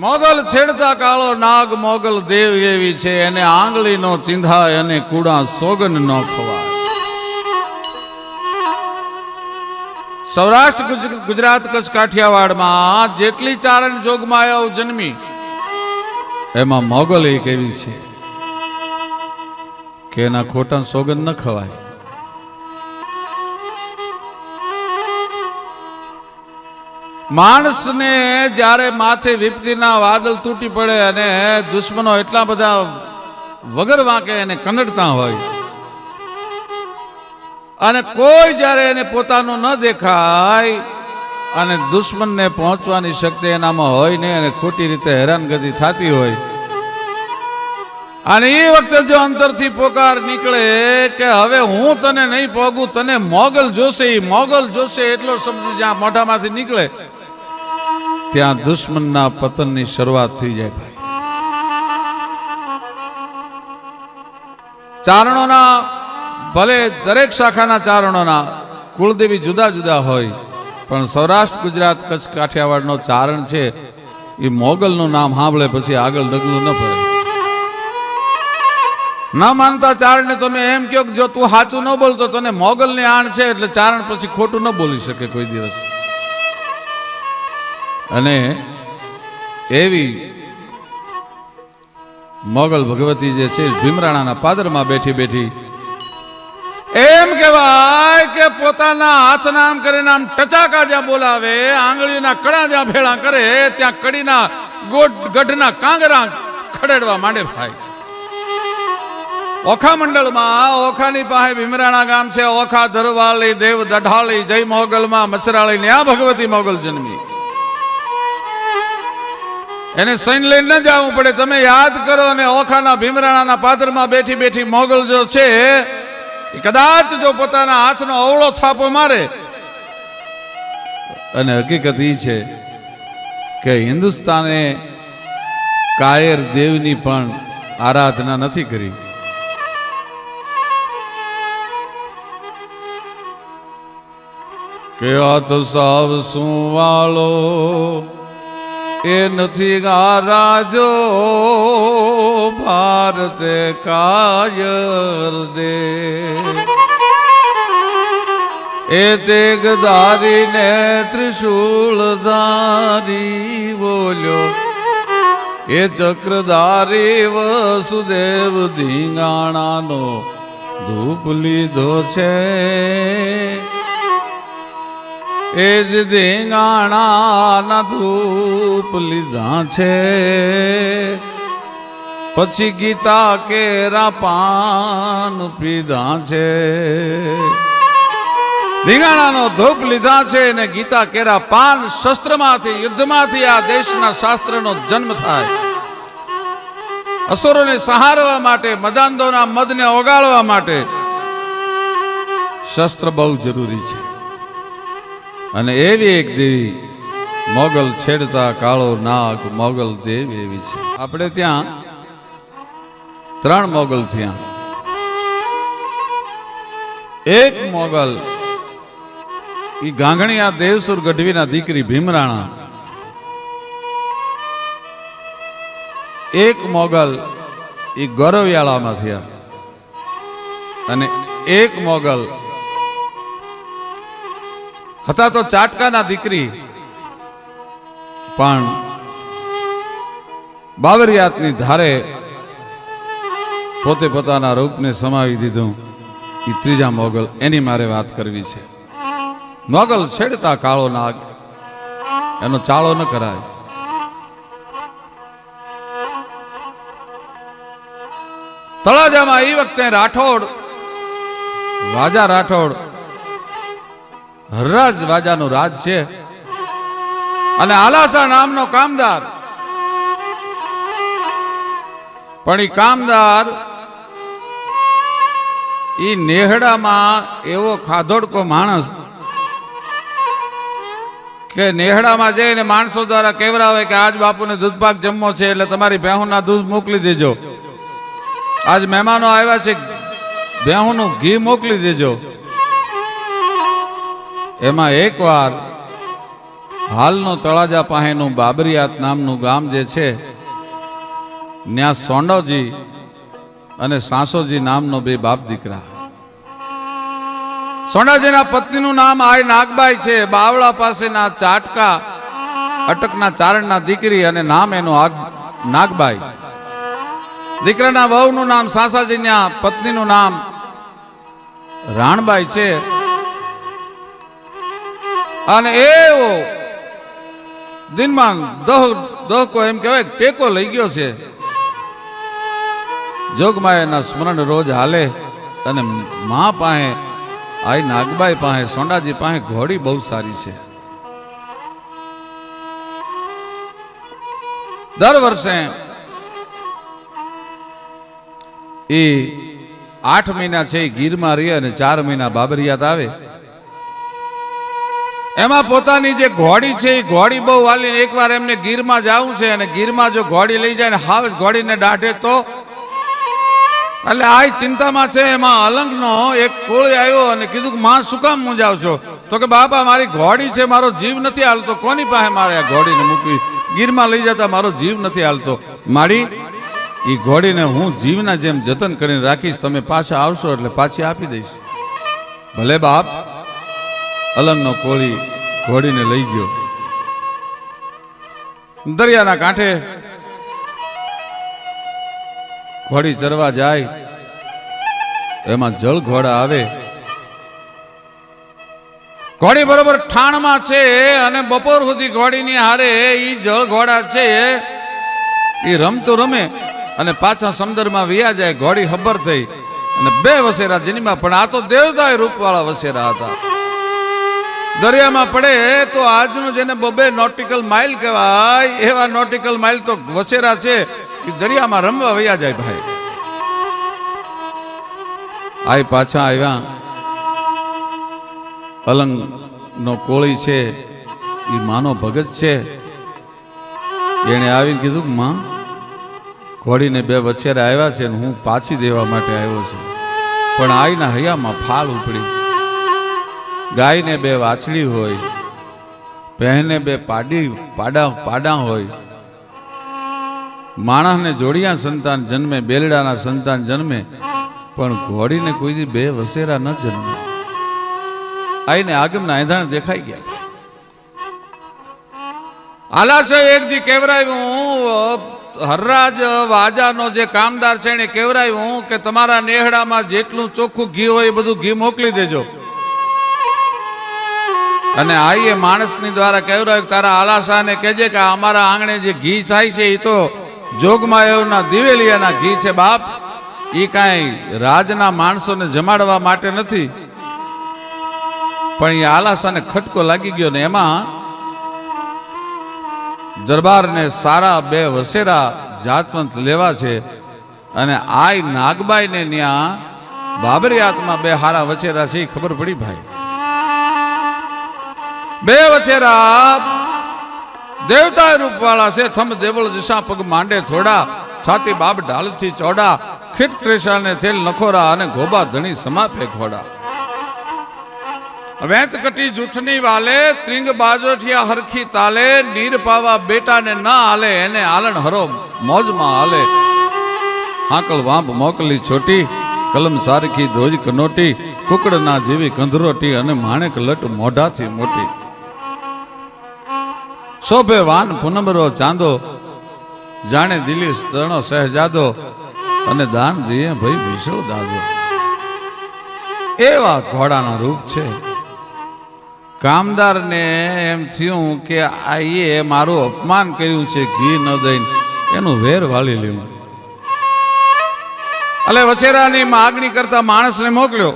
મોગલ છેડતા કાળો નાગ મોગલ દેવ એવી છે, એને આંગળી નો ચીંધાય અને કુડા સોગન નો ખવાય. સૌરાષ્ટ્ર ગુજરાત કચ્છ કાઠિયાવાડમાં જેટલી ચારણ જોગમાયાઓ જન્મી એમાં મોગલ એક એવી છે કે એના ખોટા સોગન ન ખવાય. માણસને જ્યારે માથે વિપત્તિના વાદળ તૂટી પડે અને દુશ્મનો એટલા બધા વગર વાંકે એને કનડતા હોય અને કોઈ જ્યારે એને પોતાનું ન દેખાય અને દુશ્મનને પહોંચવાની શક્તિ એનામાં હોય ને અને ખોટી રીતે હેરાનગતિ થતી હોય અને એ વખતે જો અંતરથી પોકાર નીકળે કે હવે હું તને નહીં પોગું, તને મોગલ જોશે, એ મોગલ જોશે એટલો શબ્દ જ્યાં મોઢામાંથી નીકળે ત્યાં દુશ્મનના પતનની શરૂઆત થઈ જાય. ભાઈ, ચારણોના ભલે દરેક શાખાના ચારણોના કુળદેવી જુદા જુદા હોય, પણ સૌરાષ્ટ્ર ગુજરાત કચ્છ કાઠિયાવાડનો ચારણ છે એ મોગલનું નામ સાંભળે પછી આગળ ડગલું ન પડે. ન માનતા ચારણને તમે એમ કહો કે જો તું સાચું ન બોલતો તને મોગલની આણ છે એટલે ચારણ પછી ખોટું ન બોલી શકે કોઈ દિવસ. અને એવી મોગલ ભગવતી જે છે ભીમરાણાના પાદરમાં બેઠી બેઠી એમ કહેવાય કે પોતાના હાથના આમ કરીને આમ ટચાકા જ્યાં બોલાવે, આંગળીના કડા જ્યાં ભેળા કરે ત્યાં કડીના ગઢના કાંગરા ખડેડવા માંડે. ભાઈ, ઓખા મંડળમાં ઓખાની પાસે ભીમરાણા ગામ છે, ઓખા ધરવાળી દેવ દઢાળી જય મોગલમાં મચરાળી ને આ ભગવતી મોગલ જન્મી. એને સૈન્ય લઈને ન જવું પડે. તમે યાદ કરો અને ઓખાના ભીમરાણાના પાદરમાં બેઠી બેઠી મોગલ જો છે કદાચ જો પોતાના હાથનો અવળો થાપો મારે, અને હકીકત એ છે કે હિન્દુસ્તાને કાયર દેવની પણ આરાધના નથી કરી. કે આ તો સાવ સુવાળો એ નથી ગારાજો ભારતે કાયર દે, એ તેગધારી ને ત્રિશૂળધારી બોલ્યો, એ ચક્રધારી વસુદેવ ધીંગાણાનો ધૂપ લીધો છે, એ જ ધીંગાણાના ધૂપ લીધા છે, પછી ગીતા કેરા પાન પીધા છે. ધીંગાણાનો ધૂપ લીધા છે ને ગીતા કેરા પાન, શસ્ત્રમાંથી યુદ્ધમાંથી આ દેશના શાસ્ત્રનો જન્મ થાય. અસુરોને સંહારવા માટે, મદાંધોના મદને ઓગાળવા માટે શસ્ત્ર બહુ જરૂરી છે. અને એવી એક દેવી મોગલ છેડતા કાળો નાગ મોગલ દેવ એવી છે. આપણે ત્યાં 3 મોગલ થયા. એક મોગલ ઈ ગાંગણીયા દેવસુર ગઢવીના દીકરી ભીમરાણા, એક મોગલ ઈ ગોરવિયાળામાં થયા, અને એક મોગલ હતા તો ચાટકાના દીકરી પણ બાવરિયાતની ધારે પોતે પોતાના રૂપને સમાવી દીધું. એ ત્રીજા મોગલ, એની મારે વાત કરવી છે. મોગલ છેડતા કાળો નાગ, એનો ચાળો ન કરાય. તળાજામાં એ વખતે રાઠોડ વાજા રાઠોડ હરરાજ વાજાનું રાજ છે, અને આલાસા નામનો કામદાર, પણ એ કામદાર ઈ નેહડામાં એવો ખાધોડકો માણસ કે નેહડામાં જઈને માણસો દ્વારા કહેવરાવે કે આજ બાપુને દૂધપાક જમવો છે એટલે તમારી ભેહુના દૂધ મોકલી દેજો, આજ મહેમાનો આવ્યા છે ભેહુનું ઘી મોકલી દેજો. એમાં એકવાર હાલનો તળાજા પાસેનું બાબરિયાત નામનું ગામ જે છે, ત્યાં સોંડોજી અને સાસોજી નામનો બે બાપ દીકરા. સોંડાજીના પત્નીનું નામ આઈ નાગબાઈ છે. બાવળા પાસેના ચાટકા અટકના ચારણના દીકરી અને નામ એનું નાગબાઈ. દીકરાના વહુનું નામ સાસાજીના પત્નીનું નામ રાણબાઈ છે. અને એવો દિનમાં દહકો એમ કહેવાય ટેકો લઈ ગયો છે. જોગમાયાના સ્મરણ રોજ હાલે અને મા પાસે આઈ નાગબાઈ પાસે સોંડાજી પાસે ઘોડી બહુ સારી છે. દર વર્ષે એ 8 મહિના છે ગીરમાં રહે અને 4 મહિના બાબરિયાત આવે. એમાં પોતાની જે ઘોડી છે એ ઘોડી બહુ વાલી. એકવાર એમને ગીરમાં જવું છે અને ગીરમાં જો ઘોડી લઈ જાય ને હાવ ઘોડીને દાઢે તો એટલે આ ચિંતામાં છે. એમાં અલંગનો એક કોળી આવ્યો અને કીધું કે માં શું કામ મૂંઝાવ છો? તો કે બાપા મારી ઘોડી છે, મારો જીવ નથી હાલતો. કોની પાસે મારે આ ઘોડીને મૂકવી? ગીરમાં લઈ જતા મારો જીવ નથી હાલતો. મારી એ ઘોડીને હું જીવના જેમ જતન કરીને રાખીશ. તમે પાછા આવશો એટલે પાછી આપી દઈશ. ભલે બાપ. અલંગનો કોળી ઘોડીને લઈ ગયો. દરિયાના કાંઠે ઘોડી ચરવા જાય. એમાં જળ ઘોડા આવે. ઘોડી બરોબર ઠાણમાં છે અને બપોર સુધી ઘોડીની હારે ઈ જળ ઘોડા છે એ રમતો રમે અને પાછા સમુદ્રમાં વિયા જાય. ઘોડી ખબર થઈ અને 2 વસેરા જન્મ્યા. પણ આ તો દેવતાએ રૂપવાળા વસેરા હતા. દરિયામાં પડે તો આજનું જેને 2 નોટિકલ માઇલ કહેવાય એવા નોટિકલ માઇલ તો વસેરા છે એ દરિયામાં રમવા વયા જાય. ભાઈ આ પાછા આવ્યા. અલંગ નો કોળી છે એ માનો ભગત છે. એને આવીને કીધું માં ઘોડીને 2 વછેરા આવ્યા છે ને હું પાછી દેવા માટે આવ્યો છું. પણ આઈના હૈયામાં ફાલ ઉપડી. ગાયને 2 વાછડી હોય, બહેને 2 પાડા હોય, માણસને જોડિયા સંતાન જન્મે, બેલડાના સંતાન જન્મે, પણ ઘોડીને કોઈ દી 2 વસેરા ન જન્મે. આઈને આગમના એંધાણ દેખાઈ ગયા. આલાશે એક દી કેવરાયું હરરાજ વાજાનો જે કામદાર છે એને કેવરાયું કે તમારા નેહડામાં જેટલું ચોખ્ખું ઘી હોય એ બધું ઘી મોકલી દેજો. અને આઈએ માણસની દ્વારા કહેવાય તારા આલાશાને કહેજે કે અમારા આંગણે જે ઘી થાય છે એ તો જોગમાયાના દિવેલિયાના ઘી છે બાપ. એ કાંઈ રાજના માણસોને જમાડવા માટે નથી. પણ એ આલાશાને ખટકો લાગી ગયો ને એમાં દરબારને સારા 2 વસેરા જાતવંત લેવા છે. અને આઈ નાગબાઈને ત્યાં બાબરિયાતમાં 2 હારા વસેરા છે એ ખબર પડી. ભાઈ 2 વછેરા દેવતા રૂપવાળા છે. થમ દેવળ દિશા પગ માંડે થોડા, છાતી બાપ ઢાલથી ચોડા, ખીટ ત્રેસાને થેલ નખોરા અને ગોબા ધણી સમાપે ઘોડા. વેત કટી જૂઠની વાલે, ત્રિંગ બાજોઠિયા હરખી તાલે, નીર પાવા બેટાને ના હાલે એને આલણ હરો મોજમાં હાલે. હાકળ વાંપ મોકલી છોટી, કલમ સારખી ધોજ કનોટી, કુકડના જેવી કંધરોટી અને માણેક લટ મોઢાથી મોટી. શોભે વાન પુનમરો ચાંદો, જાણે દિલી સ્તરણો સહેજાદો, અને દાન દિયે ભાઈ વિશો દાદો. એવા ઘોડાના રૂપ છે. કામદારને એમ થયું કે આઈએ મારું અપમાન કર્યું છે, ઘી ન દઈને એનું વેર વાળી લેવું. એટલે વછેરાની માગણી કરતા માણસને મોકલ્યો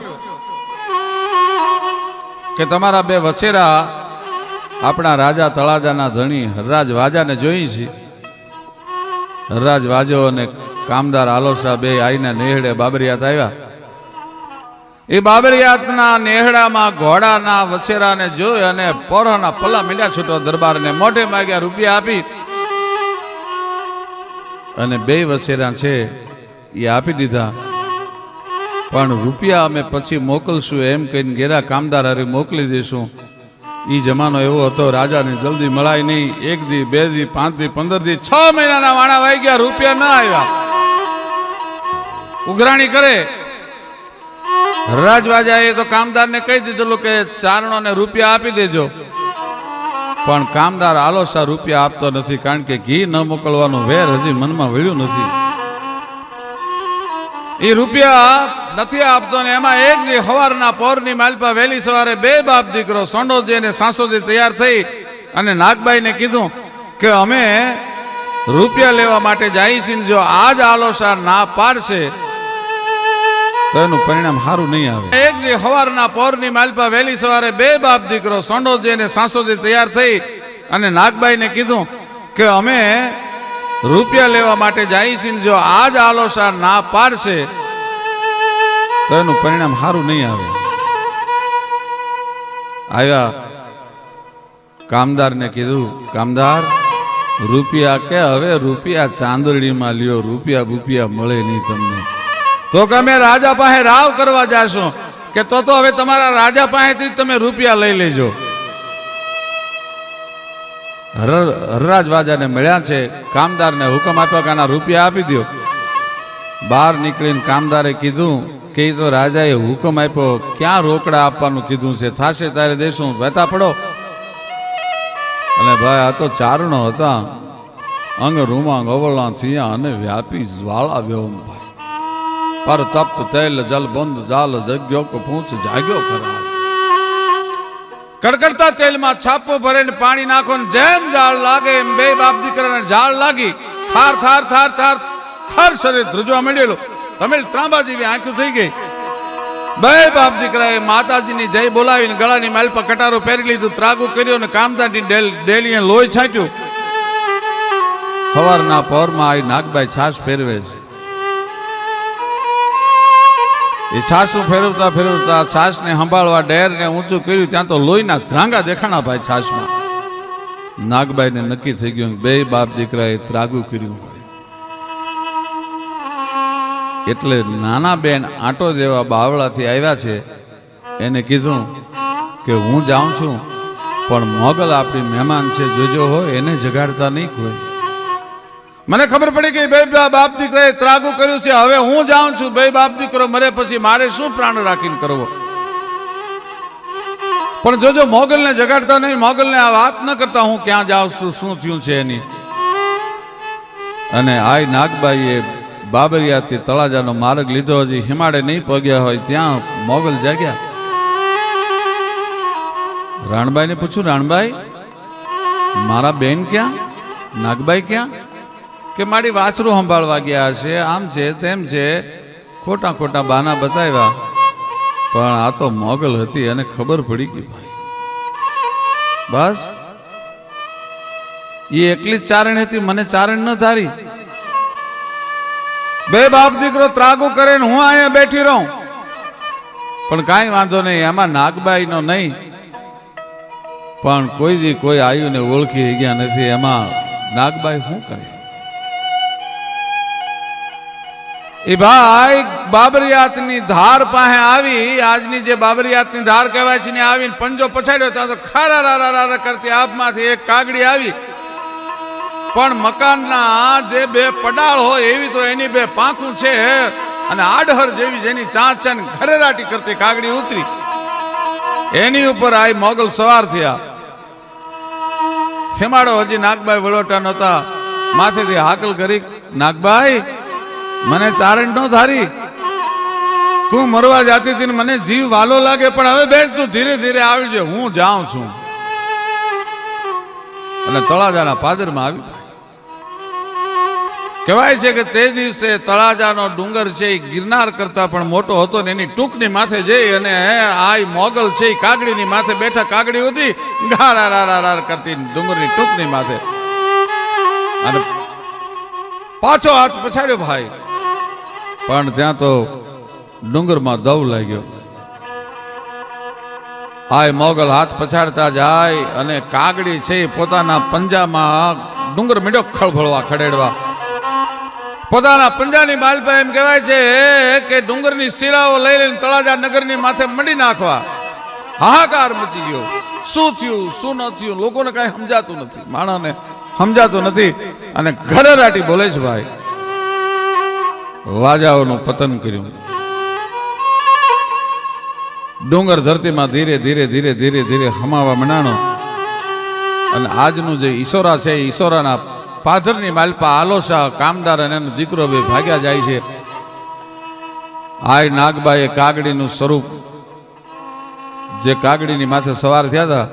કે તમારા 2 વછેરા આપણા રાજા તળાજાના ધણી હરરાજ વાજાને જોઈ છે. હરરાજ વાજો અને કામદાર આલોસા 2 આઈના નેહડે બાબરિયાત આવ્યા. એ બાબરિયાતના નેહડામાં ઘોડાના વછેરાને જોઈ અને પોરોના પલ્લા મિલ્યા છૂટો દરબારને મોઢે માગ્યા રૂપિયા આપી અને 2 વછેરા છે એ આપી દીધા. પણ રૂપિયા અમે પછી મોકલશું એમ કહીને ઘેરા કામદાર હારે મોકલી દઈશું. ઈ જમાનો એવો હતો, રાજાને જલ્દી મળાય નહીં. 1 દી 2 દી 5 દી 15 દી 6 મહિનાના વાણા વાઈ ગયા, રૂપિયા ના આવ્યા. ઉઘરાણી કરે. રાજવાજાએ તો કામદારને કહી દીધેલું કે ચારણોને રૂપિયા આપી દેજો, પણ કામદાર આલોસા રૂપિયા આપતો નથી, કારણ કે ઘી ન મોકલવાનું વેર હજી મનમાં વળ્યું નથી. એ રૂપિયા નથી આપતો ને એમાં એક દી સવારના પોરની માલપા વહેલી સવારે 2 બાપ દીકરો સોંડોજી અને સાસોજી તૈયાર થઈ અને નાગબાઈને કીધું કે અમે રૂપિયા લેવા માટે જઈએ છીએ, જો આજ આલોસા ના પાડશે તો એનું પરિણામ સારું નહીં આવે. એક દી સવારના પોરની માલપા વહેલી સવારે 2 બાપ દીકરો સોંડોજી અને સાસોજી તૈયાર થઈ અને નાગબાઈને કીધું કે અમે રૂપિયા લેવા માટે જઈએ છીએ, જો આજ આલોસા ના પાડશે તો એનું પરિણામ સારું નહીં આવે. આવ્યા કામદારને કીધું, કામદાર રૂપિયા કે હવે રૂપિયા ચાંદડીમાં લ્યો, રૂપિયા બુપિયા મળે નહીં તમને. તો કે અમે રાજા પાસે રાવ કરવા જાશું. કે તો હવે તમારા રાજા પાસેથી તમે રૂપિયા લઈ લેજો. હરરાજવાજાને મળ્યા છે, કામદારને હુકમ આપ્યો કે આના રૂપિયા આપી દો. બહાર નીકળીને કામદારે કીધું કે તો રાજાએ હુકમ આપ્યો, ક્યાં રોકડા આપવાનું કીધું છે, થાશે ત્યારે દેશું, વહેતા પડો. અને ભાઈ આ તો ચારણો હતા, અંગ રૂમાંગ અવળા થયા અને વ્યાપી જ્વાળા વ્યોમ ભાઈ. પર તપ્ત તેલ જલ બંધ જાલ જગ્યો કો પૂછ જાગ્યો ખરા. કડકડતા તેલમાં છાપો ભરીને પાણી નાખો ને જેમ જાળ લાગે એમ 2 બાપ દીકરાને જાળ લાગી. થાર થાર થાર થાર થાર શરીર ધ્રુજવા માંડેલું. તમિલ ત્રાંબા જેવી આંખો થઈ ગઈ. 2 બાપ દીકરાએ માતાજીની જય બોલાવીને ગળાની માલ પર કટારો પહેરી લીધું, ત્રાગુ કર્યો ને કામદારની ડેલીએ લોહી છાંટ્યું. સવારના પહોરમાં આવી નાગબાઈ છાશ ફેરવે છે. એ છાશું ફેરવતા ફેરવતા છાશને સંભાળવા ડેરને ઊંચું કર્યું, ત્યાં તો લોહીના ધ્રાંગા દેખાણા ભાઈ છાશમાં. નાગબાઈને નક્કી થઈ ગયું 2 બાપ દીકરાએ ત્રાગુ કર્યું. એટલે નાના બેન આંટો જેવા બાવળાથી આવ્યા છે, એને કીધું કે હું જાઉં છું, પણ મોગલ આપણી મહેમાન છે, જોજો હોય એને જગાડતા નહીં કોઈ. મને ખબર પડી કે 2 બાપ દીકરાએ ત્રાગુ કર્યું છે, હવે હું જાઉં છું. 2 બાપ દીકરો મરે પછી મારે શું પ્રાણ રાખીને કરવો? પણ જોજો મોગલને જગાડતા નહીં, મોગલને આ વાત ન કરતા હું ક્યાં જાઉં છું, શું થયું છે એની. અને આ નાગબાઈએ બાબરિયાથી તળાજાનો માર્ગ લીધો. હજી હિમાડે નહીં પગ્યા હોય ત્યાં મોગલ જાગ્યા. રાણબાઈને પૂછ્યું, રાણબાઈ મારા બેન ક્યાં, નાગબાઈ ક્યાં? કે મારી વાછરું સંભાળવા ગયા છે, આમ છે તેમ છે, ખોટા ખોટા બાના બતાવ્યા. પણ આ તો મોગલ હતી અને ખબર પડી ગઈ ભાઈ. બસ એ એકલી જ ચારણ હતી, મને ચારણ ન ધારી. 2 બાપ દીકરો ત્રાગુ કરે ને હું અહીંયા બેઠી રહું. પણ કાંઈ વાંધો નહીં, એમાં નાગબાઈ નો નહીં, પણ કોઈ દી કોઈ આવ્યું ને ઓળખી ગયા નથી, એમાં નાગબાઈ શું કરે? એ ભાઈ બાબરિયાતની ધાર પાસે આવી, આજની જે બાબરિયાતની ધાર કહેવાય છે ને, આવીને પંજો પછાડ્યો ત્યાં તો ખારા કરતી આબમાંથી એક કાગડી આવી. પણ મકાનના જે 2 પડાળ હોય એવી તો એની 2 પાંખું છે, અને આડહર જેવી જેની ચાંચ છે ને ઘરેરાટી કરતી કાગડી ઉતરી. એની ઉપર આ મોગલ સવાર થયા. ખેમાડો હજી નાગબાઈ વળોટા નહોતા, માથેથી હાકલ કરી, નાગબાઈ મને ચારણ નો ધારી, તું મરવા જાતી હતી, મને જીવ વાલો લાગે, પણ હવે બેન તું ધીરે ધીરે આવજે, હું જાઉં છું. અને તળાજાના પાદરમાં આવી. કહેવાય છે કે તે દિવસે તળાજાનો ડુંગર છે એ ગિરનાર કરતા પણ મોટો હતો ને એની ટૂંકની માથે જઈ અને આ મોગલ છે એ કાગડીની માથે બેઠા. કાગડી હતી ગારા કરતી ડુંગરની ટૂંકની માથે, અને પાછો હાથ પછાડ્યો ભાઈ. પણ ત્યાં તો ડુંગરમાં દવ લાગ્યો. આ મોગલ હાથ પછાડતા જાય અને કાગડી છે પોતાના પંજામાં ડુંગર મીંડો ખળભળવા ખડેડવા. પોતાના પંજાની બાલ પર એમ કહેવાય છે કે ડુંગરની શિલાઓ લઈ લઈને તળાજા નગરની માથે મંડી નાખવા. હાહાકાર મચી ગયો. શું થયું શું ન થયું લોકોને કઈ સમજાતું નથી, માણસને સમજાતું નથી. અને ઘરે રાટી બોલે છે ભાઈ વાજાઓનું પતન કર્યું. ડુંગર ધરતીમાં ધીરે ધીરે ધીરે ધીરે ધીરે હમાવા મનાણો. અને આજનું જે ઈશોરા છે, ઈશોરાના પાધરની માલપા આલોસા કામદાર અને એનો દીકરો બે ભાગ્યા જાય છે. આય નાગબાએ કાગડીનું સ્વરૂપ જે કાગડીની માથે સવાર થયા હતા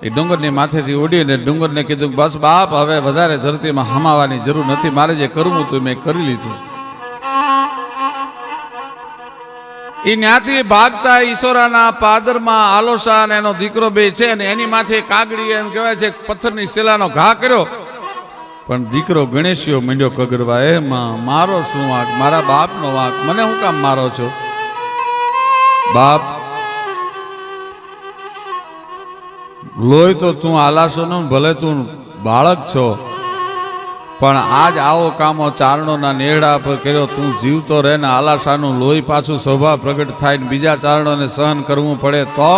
એ ડુંગરની માથેથી ઉડીને ડુંગરને કીધું બસ બાપ હવે વધારે ધરતીમાં હમાવાની જરૂર નથી, મારે જે કરવું હતું મેં કરી લીધું. એ ન્યાથી ભાગતા ઈશ્વરાના પાદરમાં આલોસા અને એનો દીકરો બે છે અને એની માથે કાગડી એમ કહેવાય છે પથ્થરની શિલાનો ઘા કર્યો. પણ દીકરો ગણેશિયો મંડ્યો કગરવા, એ મારો શું વાંક, મારા બાપનો વાંક, મને હું કામ મારો છો બાપ? લોહી તો તું આલાસો નું, ભલે તું બાળક છો, પણ આજ આવો કામો ચારણોના નેહડા પર કર્યો. તું જીવતો રહે ને આલાસાનું લોહી પાછું સ્વભાવ પ્રગટ થાય ને બીજા ચારણોને સહન કરવું પડે તો?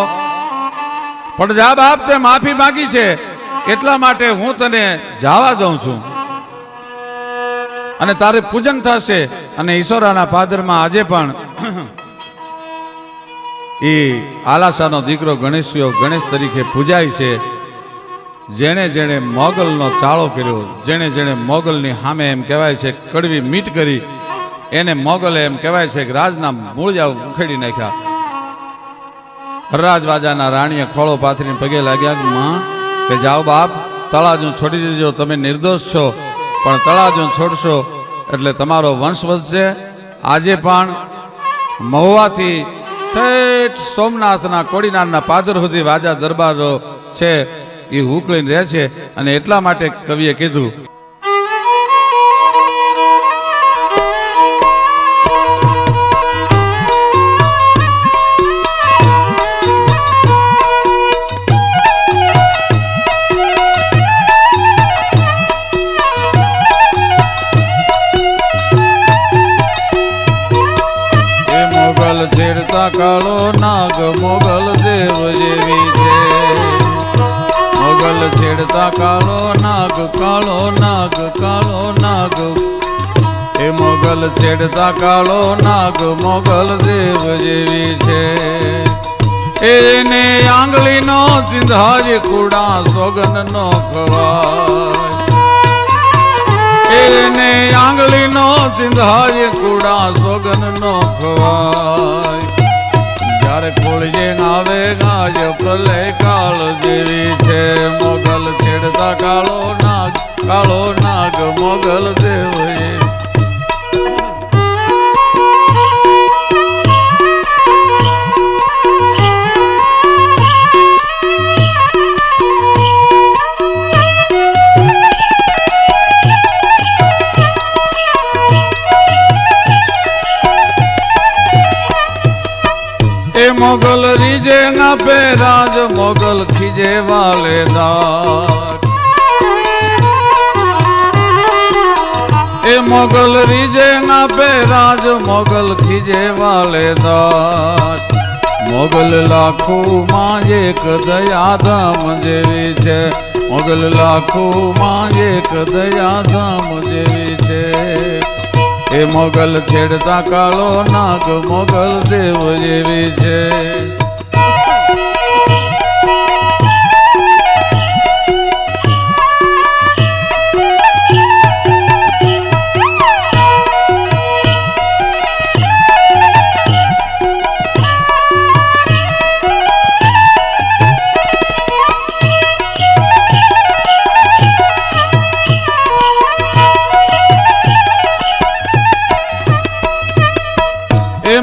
પણ જા બાપ, તે માફી માંગી છે એટલા માટે હું તને જવા દઉં છું અને તારે પૂજન થશે. અને ઈશ્વરાના પાદરમાં આજે પણ એ આલાસાનો દીકરો ગણેશિયો ગણેશ તરીકે પૂજાય છે. જેણે જેણે મોગલનો ચાળો કર્યો, જેણે જેણે મોગલની સામે એમ કહેવાય છે કડવી મીટ કરી, એને મોગલે એમ કહેવાય છે કે રાજના મૂળજા ઉખેડી નાખ્યા. હરરાજવાજાના રાણીએ ખોળો પાથરીને પગે લાગ્યા માં કે જાઓ બાપ, તળાજુ છોડી દેજો, તમે નિર્દોષ છો, પણ તળાજુ છોડશો એટલે તમારો વંશ વધશે. આજે પણ મહુવાથી ઠેઠ સોમનાથના કોડીનારના પાદર સુધી વાજા દરબારો છે એ હુકલીને રહે છે. અને એટલા માટે કવિએ કીધું છેડતા કાળો નાગ મોગલ દેવ જેવી છે. મોગલ છેડતા કાળો નાગ, કાળો નાગ, કાળો નાગ. એ મોગલ છેડતા કાળો નાગ મોગલ દેવ જેવી છે. એને આંગળીનો ચિંધાજ કુડા સોગન નો ખવાય. એને આંગળીનો ચિંધાજ કુડા સોગન નો ખવાય. જ્યારે કોળીએ આવે ગાજ પ્રલય કાળ જેવી છે. મોગલ છેડતા કાળો નાગ, કાળો નાગ મોગલ દેવ. મોગલ રીજે ના પે રાજ મોગલ ખીજે વાલે દાર. એ મોગલ રીજે ના પે રાજ મોગલ ખીજે વાલે દાર. મોગલ લાખું માં એક દયાધામ જેવી છે. મોગલ લાખું માં એક દયાધામ જેવી છે. એ મોગલ છેડતા કાળો નાગ મોગલ દેવ જેવી છે.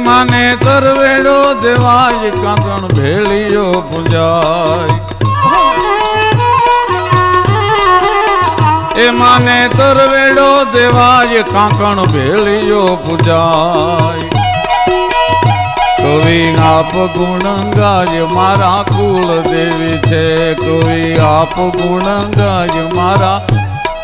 માને તરવેડો દેવાય કાંતણ ભેળીયો પૂજાય. એ માને તરવેડો દેવાય કાંકણ ભેળીયો પૂજાય. કોઈ આપ ગુણ ગાય મારા કુલ દેવી છે. કોઈ આપ ગુણ ગાય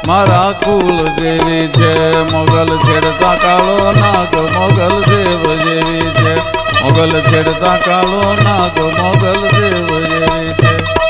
મારા કુલ દેવી છે. મોગલ છેડતા કાળો નાગ મોગલ દેવ જેવી છે. મોગલ છેડતા કાળો નાગ મોગલ દેવ એ રીતે